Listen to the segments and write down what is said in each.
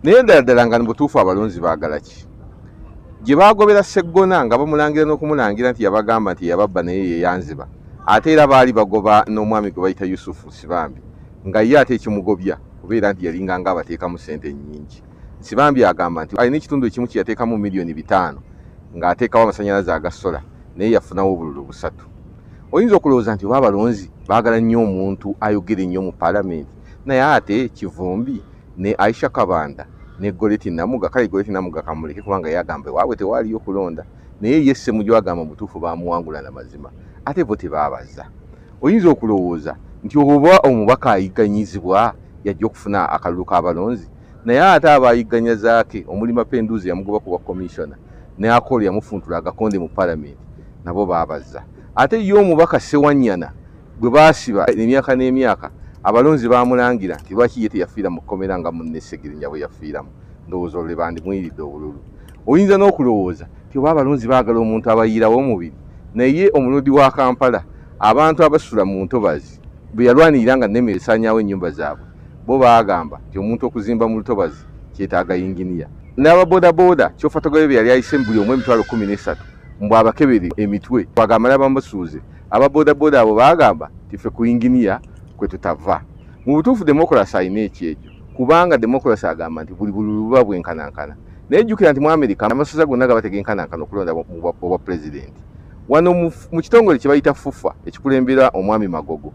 naye ddala nga mubutuufu abalonzi baagala ki? Gye baagobera Sseggona nga bamulangira n'okumulangira nti yabagamba nti yababba naye yeyanziba, ate era baali bagoba n'omwami gwe bayita Yusufu Sibambi nga ye ate ekimugobya kubeera nti yalinga nga abateekamu ssente nnyingi. Sibambi agamba nti alina ekitundu ekimu kye yateekamu miliyoni 5 ng'ateekawo amasannyalaze aga sola naye yafunawo obululu 3. Oyinza okulowooza nti oba abalonzi baagala nnyo omuntu ayogera ennyo mu paalamenti, naye ate Kivumbi ne Aisha Kabanda ne Goleti Namuga, kale Goleti Namuga kamuleke kubanga yagamba waabwe tewaaliyo kulonda, naye ye Ssemujju agamba mutuufu baamuwangula na mazima, ate bo tebaabaza. Oyinza okulowooza nti oba omubaka ayigganyizibwa yajja okufuna akalulu k'abalonzi, naye ate abayigganya zaake omuli Mapenduzi yamugoba ku bwa komishona ne Akol yamufuntula agakonde mu paalamenti, nabo baabaza. Ate ye omubaka Ssewanyana gwe baasiba emyaka n'emyaka, abalonzi baamulangira nti lwaki ye teyafiira mu kkomera nga munne Ssegirinnya bwe yafiiramu. Ndowooza olwo bandimwiridde obululu. Oyinza n'okulowooza nti oba abalonzi baagala omuntu abayiirawo omubiri, naye omulodi wa Kampala abantu abasula mu ntobazi bwe yalwanirira nga Nnemmere esaanyaawo ennyumba zaabwe, bo baagamba nti omuntu okuzimba mu lutobazi kyetaaga yinginiya. N'ababoodabooda Kyofatogobe bye yali ayise buli omu emitwalo 13 mbw abakebere emitwe bagamba n'abambasuuze, ababoodabooda abo baagamba nti ffe ku yinginiya kwe tutava. Mu butuufu demokolasi alina ekyejo, kubanga demokolasi agamba nti buli bululu buba bwenkanankana. Naye jjukira nti mu Amerika amasaza gonna gaba tegenkanankana okulonda obwa pulezidenti. Wano mu kitongole kye bayita FUFA ekikulembera omwami Magogo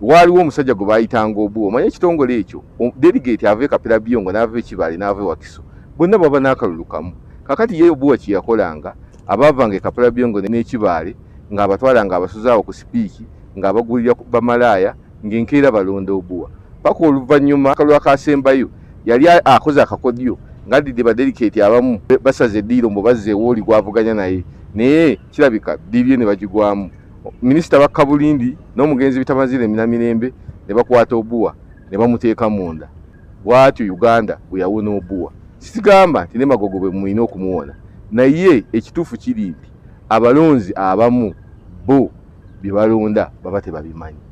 waaliwo omusajja gwe baayitanga Obuwa. Omanyi ekitongole ekyo delegate ava e Kapera Byongo n'ava e Kibaale n'ava e Wakiso bonna baba n'akalulu kamu. Kakati ye Obuwa kye yakolanga abaavanga e Kapera Byongo n'e Kibaale ng'abatwalanga abasuze awo ku sipiiki ng'abagulira bamalaaya ng'enkeera balonda Obuwa. Paka oluvannyuma akalulu akaasembayo yali akoze akakodyo ng'addidde badeliketi abamu basaze eddiiro mbu bazze ewooli gwavuganya naye, naye kirabika ddiirye ne bagigwamu. Minisita wa Kabulindi n'omugenzi Bitamazire Minamirembe ne bakwata Obuwa ne bamuteeka munda. Bw'atyo Uganda bwe yawona Obuwa. Sigamba nti ne Magogo bwe mulina okumuwona, naye ekituufu kiri nti abalonzi abamu bo bye balonda baba tebabimanyi.